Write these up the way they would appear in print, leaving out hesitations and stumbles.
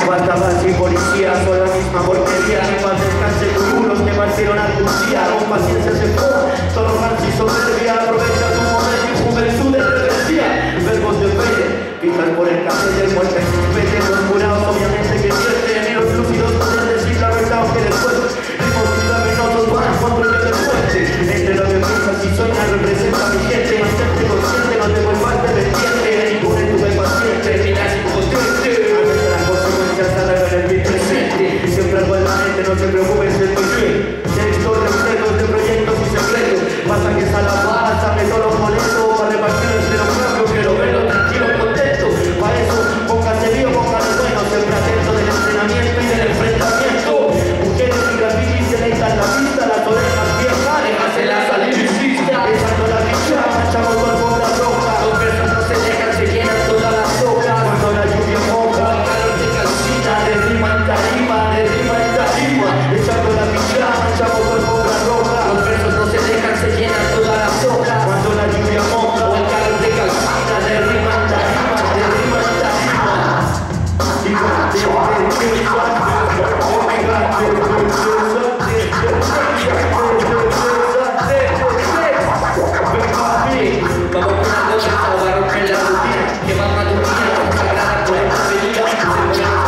Basta más y policía, son la misma porquería. En paz descanse culos que partieron algún día. Con paciencia se forma, solo marcha y soberbia. Aprovecha tu momento y juventud de rebeldía. Verbos de fe, pisas por el café del muerte. Vete los jurados, obviamente que sienten. Y los lúcidos pueden decir la verdad o que después ritmos intravenosos van a controlar el fuerte. Entre lo que piensas y sueñas representa mi gente. Mantente consciente, no te vuelvas dependiente. Ningún estupefaciente, ni nada impotente. Hasta la en el presente. Siempre algo en la mente, no te preocupes, es muy bien. De historias, secretos, de proyectos y secretos. Pasa que está la paz, dame todo lo molesto. Para repartir entre los propios, quiero verlo tranquilo, contento. Para eso, póngase vivo, póngase bueno. Siempre atento del entrenamiento y del enfrentamiento. Mujeres y grafitis se necesitan la pista. Las orejas viejas, déjaselas salir y insista. Echando la bicha, manchamos con alfombra roja. Los versos no se dejan, se llenan todas las hojas. Cuando la lluvia moja, de rima en tarima, echando la pijama, echamos con alfombra roja. Los versos no se dejan, se llenan todas las hojas. Cuando la lluvia moja, o el calor de calcina, de rima en tarima, vamos con una cosa, vamos a romper la rutina, que va a tu vida, consagrada por esta película.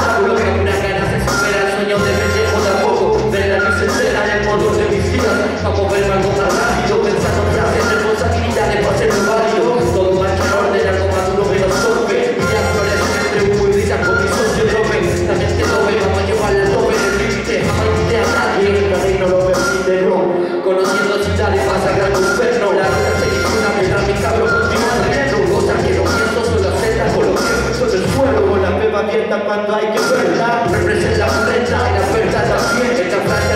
Seguro que una gana se supera el sueño de pendejo de a poco. Ver la luz entera en el motor de mis vidas. Vamos a ver algo más rápido, pensando en frases, responsabilidades para ser un válido. Todo marcha en orden, algo más duro menos torpe. Ideas florecen entre humo y brisa con mi socio Trope. También te doy, vamos a llevar al tope del límite. Jamás invité a nadie, el reino lo permite, no. Conociendo ciudades pasa gran inferno. La ruta se disfruta mientras mi cabro continúa riendo. Cosas que no pienso, solo acepta con los pies sobre el suelo. Con la pepa abierta cuando hay que verla. Representa la frente y la puerta también. Esta frase